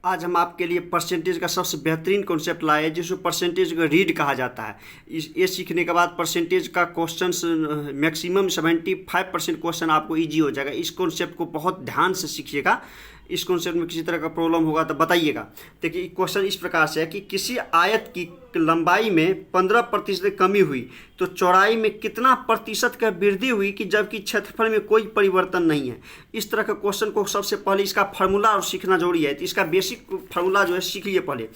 आज हम आपके लिए परसेंटेज का सबसे बेहतरीन कॉन्सेप्ट लाए हैं जिसको परसेंटेज का रीड कहा जाता है। ये सीखने के बाद परसेंटेज का क्वेश्चन मैक्सिमम 75% क्वेश्चन आपको इजी हो जाएगा। इस कॉन्सेप्ट को बहुत ध्यान से सीखिएगा। इस कॉन्सेप्ट में किसी तरह का प्रॉब्लम होगा तो बताइएगा। देखिए क्वेश्चन इस प्रकार से है कि किसी आयत की लंबाई में 15% कमी हुई तो चौड़ाई में कितना प्रतिशत का वृद्धि हुई कि जबकि क्षेत्रफल में कोई परिवर्तन नहीं है। इस तरह का क्वेश्चन को सबसे पहले इसका फार्मूला और सीखना जरूरी है। तो इसका बेसिक फार्मूला जो है सीखिए पहले।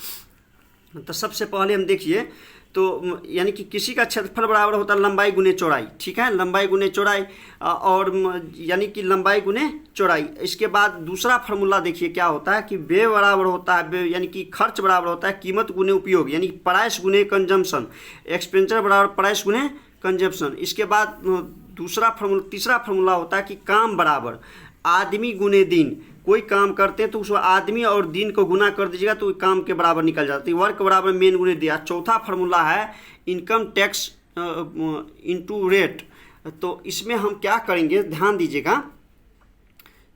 तो सबसे पहले हम देखिए तो यानी कि किसी का क्षेत्रफल बराबर होता है लंबाई गुने चौड़ाई। ठीक है, लंबाई गुने चौड़ाई और यानी कि लंबाई गुने चौड़ाई। इसके बाद दूसरा फार्मूला देखिए क्या होता है कि व्यय बराबर होता है यानी कि खर्च बराबर होता है कीमत गुने उपयोग यानी कि प्राइस गुने कंजम्पशन। एक्सपेंडिचर बराबर प्राइस गुने कंजम्पशन। इसके बाद तीसरा फार्मूला होता है कि काम बराबर आदमी गुने दिन। कोई काम करते हैं तो उस आदमी और दिन को गुना कर दीजिएगा तो काम के बराबर निकल जाती है। वर्क बराबर मेन गुने दिया। चौथा फार्मूला है इनकम टैक्स इनटू रेट। तो इसमें हम क्या करेंगे ध्यान दीजिएगा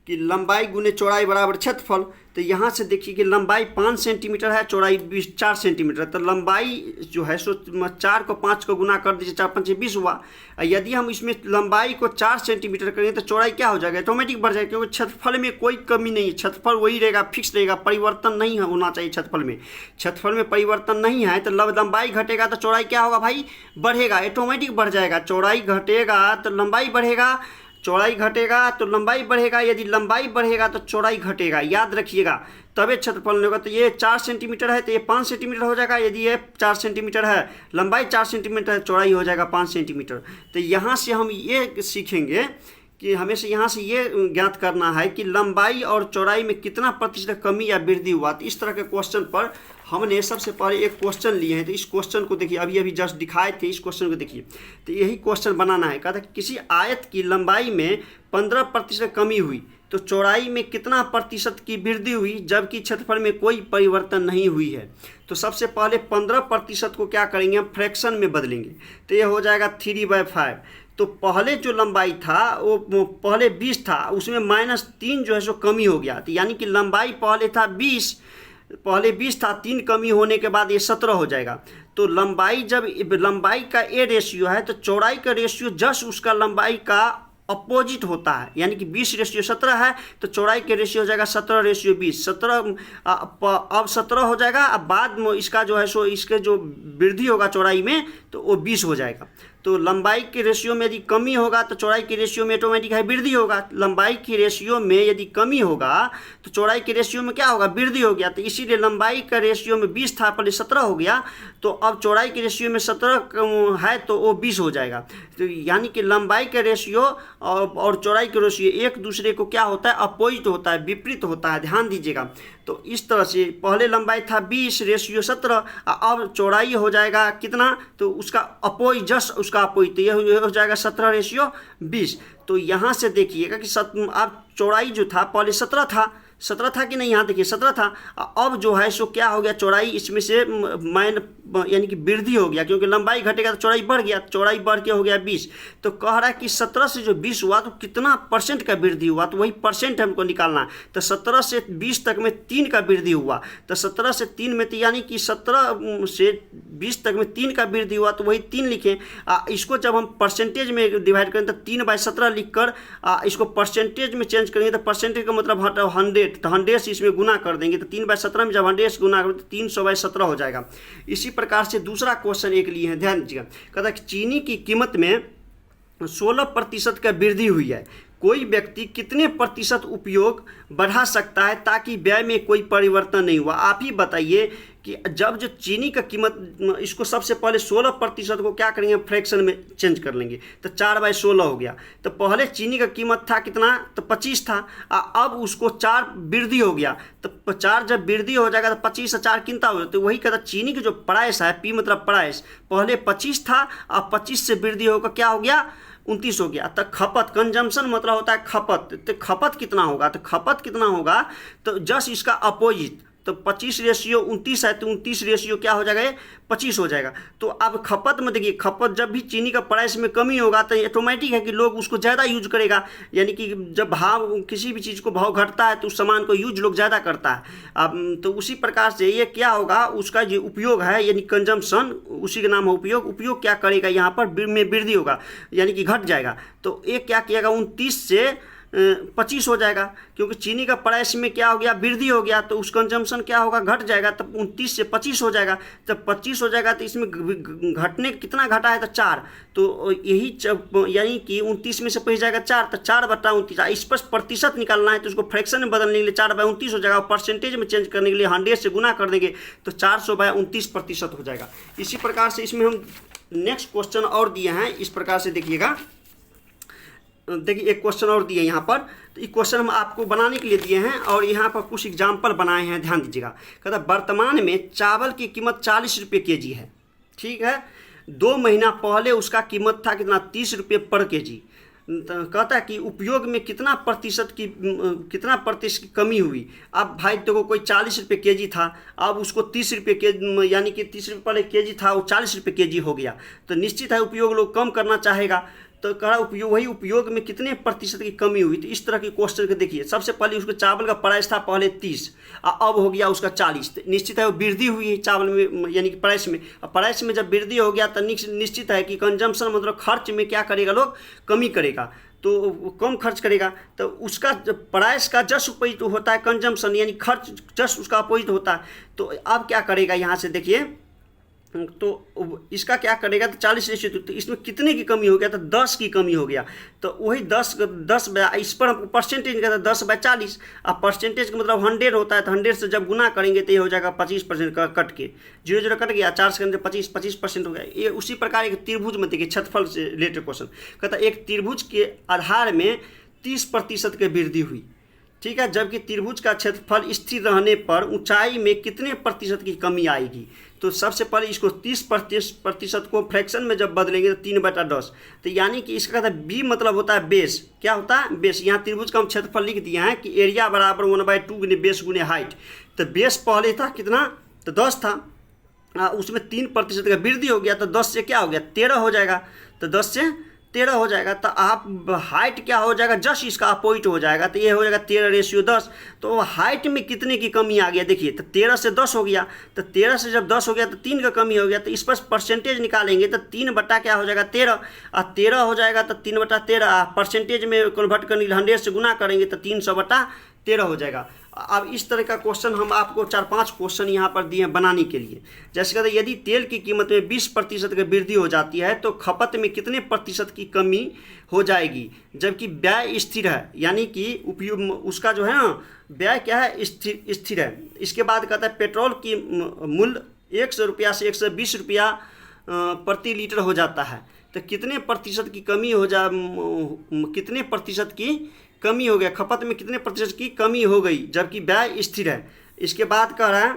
कि लंबाई गुने चौड़ाई बराबर क्षेत्रफल। तो यहाँ से देखिए कि लंबाई 5 सेंटीमीटर है, चौड़ाई 4 सेंटीमीटर। तो लंबाई जो है सो 4 को 5 को गुना कर दीजिए, 4 5 20 हुआ। यदि हम इसमें लंबाई को 4 सेंटीमीटर करेंगे तो चौड़ाई क्या हो जाएगा, ऑटोमेटिक बढ़ जाएगा, क्योंकि क्षेत्रफल में कोई कमी नहीं है। क्षेत्रफल वही रहेगा, फिक्स रहेगा, परिवर्तन नहीं होना चाहिए क्षेत्रफल में। क्षेत्रफल में परिवर्तन नहीं है तो लंबाई घटेगा तो चौड़ाई क्या होगा भाई, बढ़ेगा, ऑटोमेटिक बढ़ जाएगा। चौड़ाई घटेगा तो लंबाई बढ़ेगा, चौड़ाई घटेगा तो लंबाई बढ़ेगा, यदि लंबाई बढ़ेगा तो चौड़ाई घटेगा। याद रखिएगा, तभी क्षेत्रफल नहीं होगा। तो ये 4 सेंटीमीटर है तो ये 5 सेंटीमीटर हो जाएगा। यदि ये 4 सेंटीमीटर है, लंबाई 4 सेंटीमीटर है, चौड़ाई हो जाएगा 5 सेंटीमीटर। तो यहाँ से हम ये सीखेंगे कि हमें से यहाँ से ये ज्ञात करना है कि लंबाई और चौड़ाई में कितना प्रतिशत कमी या वृद्धि हुआ। तो इस तरह के क्वेश्चन पर हमने सबसे पहले एक क्वेश्चन लिए हैं। तो इस क्वेश्चन को देखिए, अभी जस्ट दिखाए थे, इस क्वेश्चन को देखिए। तो यही क्वेश्चन बनाना है। कहता है किसी आयत की लंबाई में 15% कमी हुई तो चौड़ाई में कितना प्रतिशत की वृद्धि हुई जबकि क्षेत्रफल में कोई परिवर्तन नहीं हुई है। तो सबसे पहले 15% को क्या करेंगे, हम फ्रैक्शन में बदलेंगे। तो ये हो जाएगा 3/5। तो पहले जो लंबाई था वो पहले 20 था, उसमें -3 जो है सो कमी हो गया। तो यानी कि लंबाई पहले था 20, पहले 20 था, 3 कमी होने के बाद ये 17 हो जाएगा। तो लंबाई जब लंबाई का ए रेशियो है तो चौड़ाई का रेशियो जस्ट उसका लंबाई का अपोजिट होता है। यानी कि 20:17 है तो चौड़ाई के रेशियो हो जाएगा 17:20। 17 अब 17 हो जाएगा। अब बाद में इसका जो है सो इसके जो वृद्धि होगा चौड़ाई में तो वो 20 हो जाएगा। तो लंबाई के रेशियो में यदि कमी होगा तो चौड़ाई के रेशियो में ऑटोमेटिक है वृद्धि होगा। लंबाई की रेशियो में यदि कमी होगा तो चौड़ाई के रेशियो में क्या होगा, वृद्धि हो गया। तो इसीलिए लंबाई का रेशियो में 20 था, पहले 17 हो गया। तो अब चौड़ाई के रेशियो में 17 है तो वो 20 हो जाएगा। तो यानी कि लंबाई का रेशियो और चौड़ाई का रेशियो एक दूसरे को क्या होता है, अपोजिट होता है, विपरीत होता है। ध्यान दीजिएगा। तो इस तरह से पहले लंबाई था 20 रेशियो 17, अब चौड़ाई हो जाएगा कितना, तो उसका अपोजिट, जस्ट उसका अपोजिट, तो यह हो जाएगा 17:20। तो यहाँ से देखिएगा कि अब चौड़ाई जो था पहले 17 था कि नहीं, यहाँ देखिए 17 था। अब जो है सो क्या हो गया, चौड़ाई इसमें से यानी कि वृद्धि हो गया, क्योंकि लंबाई घटेगा तो चौड़ाई बढ़ गया, चौड़ाई बढ़ के हो गया 20। तो कह रहा है कि 17 से जो 20 हुआ तो कितना परसेंट का वृद्धि हुआ, तो वही परसेंट हमको निकालना है। तो 17 से 20 तक में 3 का वृद्धि हुआ। तो 17 से 3 में तो यानी कि 17 से 20 तक में 3 का वृद्धि हुआ, तो वही 3 लिखें। इसको जब हम परसेंटेज में डिवाइड करें तो 3/17 लिख कर इसको परसेंटेज में चेंज करेंगे तो परसेंटेज का मतलब 100, तो 100 से इसमें गुना कर देंगे। तो 3/17 में जब 100 से गुना करें तो 300/17 हो जाएगा। इसी प्रकार से दूसरा क्वेश्चन एक लिए हैं, ध्यान दीजिएगा। कहता है कि चीनी की कीमत में 16% का वृद्धि हुई है, कोई व्यक्ति कितने प्रतिशत उपयोग बढ़ा सकता है ताकि व्यय में कोई परिवर्तन नहीं हुआ। आप ही बताइए कि जब जो चीनी का कीमत, इसको सबसे पहले 16% को क्या करेंगे, फ्रैक्शन में चेंज कर लेंगे। तो 4/16 हो गया। तो पहले चीनी का कीमत था कितना, तो 25 था, अब उसको 4 वृद्धि हो गया। तो 4 जब वृद्धि हो जाएगा तो 25 से 4 कितना हो जाता है। तो वही कहता चीनी की जो प्राइस है, पी मतलब प्राइस, पहले 25 था, अब 25 से वृद्धि होकर क्या हो गया, 29 हो गया। तो खपत, कंजम्पशन मतलब होता है खपत। तो खपत कितना होगा, तो खपत कितना होगा तो जस्ट इसका अपोजिट, तो 25:29 है, तो 29 क्या हो जाएगा, ये 25 हो जाएगा। तो अब खपत में देखिए, खपत जब भी चीनी का प्राइस में कमी होगा तो ऑटोमेटिक है कि लोग उसको ज़्यादा यूज करेगा, यानी कि जब भाव किसी भी चीज़ को भाव घटता है तो उस सामान को यूज लोग ज़्यादा करता है। अब तो उसी प्रकार से ये क्या होगा, उसका जो उपयोग है यानी कंजम्पशन, उसी का नाम है उपयोग। उपयोग क्या करेगा, यहाँ पर में वृद्धि होगा यानी कि घट जाएगा। तो एक क्या किएगा, 29 से 25 हो जाएगा, क्योंकि चीनी का प्राइस में क्या हो गया, वृद्धि हो गया, तो उस कंजम्पशन क्या होगा, घट जाएगा। तब 29 से 25 हो जाएगा। जब 25 हो जाएगा तो इसमें घटने कितना घटा है, तो 4। तो यही यानी कि 29 में से पहुँच जाएगा 4, तो 4/29। इस पर प्रतिशत निकालना है तो उसको फ्रैक्शन में बदलने के लिए 4/29 हो जाएगा, और परसेंटेज में चेंज करने के लिए 100 से गुना कर देंगे तो 400/29% हो जाएगा। इसी प्रकार से इसमें हम नेक्स्ट क्वेश्चन और दिए हैं, इस प्रकार से देखिएगा। देखिए एक क्वेश्चन और दिए यहाँ पर, तो ये क्वेश्चन हम आपको बनाने के लिए दिए हैं और यहाँ पर कुछ एग्जाम्पल बनाए हैं, ध्यान दीजिएगा। कहता वर्तमान में चावल की कीमत 40 रुपये kg है, ठीक है। 2 महीना पहले उसका कीमत था कितना, 30 रुपये पर kg। कहता है कि उपयोग में कितना प्रतिशत की कमी हुई। अब भाई देखो, कोई 40 रुपये kg था, अब उसको 30 रुपये kg, यानी कि 30 रुपये पहले kg था, वो 40 रुपये kg हो गया। तो निश्चित है उपयोग लोग कम करना चाहेगा। तो कहा उपयोग में कितने प्रतिशत की कमी हुई। तो इस तरह के क्वेश्चन को देखिए, सबसे पहले उसको चावल का प्राइस था पहले 30, अब हो गया उसका 40। तो निश्चित है वो वृद्धि हुई है चावल में, यानी कि प्राइस में। अब प्राइस में जब वृद्धि हो गया तो निश्चित है कि कंजम्पशन मतलब खर्च में क्या करेगा, लोग कमी करेगा, तो कम खर्च करेगा। तो उसका प्राइस का जस्ट अपोजिट होता है कंजम्पशन, यानी खर्च जस्ट उसका अपोजिट होता है। तो अब क्या करेगा, यहाँ से देखिए, तो इसका क्या करेगा, तो 40, तो इसमें कितने की कमी हो गया, तो 10 की कमी हो गया। तो वही 10 इस पर हम परसेंटेज कहते हैं 10/40। अब परसेंटेज का मतलब 100 होता है, तो 100 से जब गुना करेंगे तो ये हो जाएगा 25% का कट के 0 कट गया, 4 से 25% हो गया। ये उसी प्रकार एक त्रिभुज में देखिए, क्षेत्रफल से रिलेटेड क्वेश्चन कहता है एक त्रिभुज के आधार में 30% की वृद्धि हुई, ठीक है, जबकि त्रिभुज का क्षेत्रफल स्थिर रहने पर ऊंचाई में कितने प्रतिशत की कमी आएगी। तो सबसे पहले इसको 30% को फ्रैक्शन में जब बदलेंगे तो 3/10। तो यानी कि इसका कहता है बी मतलब होता है बेस। क्या होता है, बेस। यहाँ त्रिभुज का हम क्षेत्रफल लिख दिया है कि एरिया बराबर 1/2 गुने बेस गुने हाइट। तो बेस पहले था कितना, तो 10 था, उसमें 3% का वृद्धि हो गया, तो 10 से क्या हो गया, 13 हो जाएगा। तो 10 से 13 हो जाएगा। तो आप हाइट क्या हो जाएगा, जस्ट इसका अपोजिट हो जाएगा, तो ये हो जाएगा 13:10। तो हाइट में कितने की कमी आ गया, देखिए, तो 13 से 10 हो गया। तो 13 से जब 10 हो गया तो 3 का कमी हो गया। तो इस पर परसेंटेज निकालेंगे तो 3 क्या हो जाएगा 13, और 13 हो जाएगा तो 3/13। परसेंटेज में कन्वर्ट करने 100 से गुना करेंगे तो 300/13 हो जाएगा। अब इस तरह का क्वेश्चन हम आपको 4-5 क्वेश्चन यहाँ पर दिए हैं बनाने के लिए। जैसे कहते हैं यदि तेल की कीमत में 20% की वृद्धि हो जाती है तो खपत में कितने प्रतिशत की कमी हो जाएगी, जबकि व्यय स्थिर है, यानी कि उपयोग उसका जो है ना व्यय क्या है, स्थिर है। इसके बाद कहता है पेट्रोल की मूल्य 100 रुपया से 120 रुपया प्रति लीटर हो जाता है, तो कितने प्रतिशत की कमी कितने प्रतिशत की कमी हो गया, खपत में कितने प्रतिशत की कमी हो गई, जबकि व्यय स्थिर है। इसके बाद कह रहा है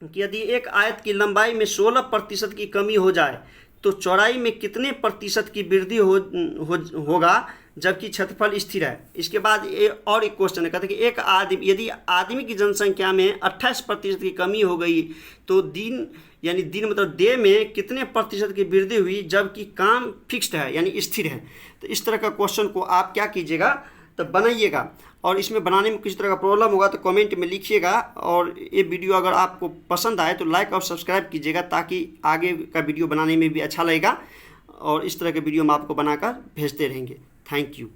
कि यदि एक आयत की लंबाई में 16% की कमी हो जाए तो चौड़ाई में कितने प्रतिशत की वृद्धि होगा, जबकि क्षेत्रफल स्थिर है। इसके बाद और एक क्वेश्चन है, कहते हैं कि यदि आदमी की जनसंख्या में 28% की कमी हो गई तो दिन मतलब डे में कितने प्रतिशत की वृद्धि हुई, जबकि काम फिक्स्ड है यानी स्थिर है। तो इस तरह का क्वेश्चन को आप क्या कीजिएगा, तो बनाइएगा, और इसमें बनाने में किसी तरह का प्रॉब्लम होगा तो कमेंट में लिखिएगा। और ये वीडियो अगर आपको पसंद आए तो लाइक और सब्सक्राइब कीजिएगा, ताकि आगे का वीडियो बनाने में भी अच्छा लगेगा, और इस तरह के वीडियो हम आपको बनाकर भेजते रहेंगे। Thank you.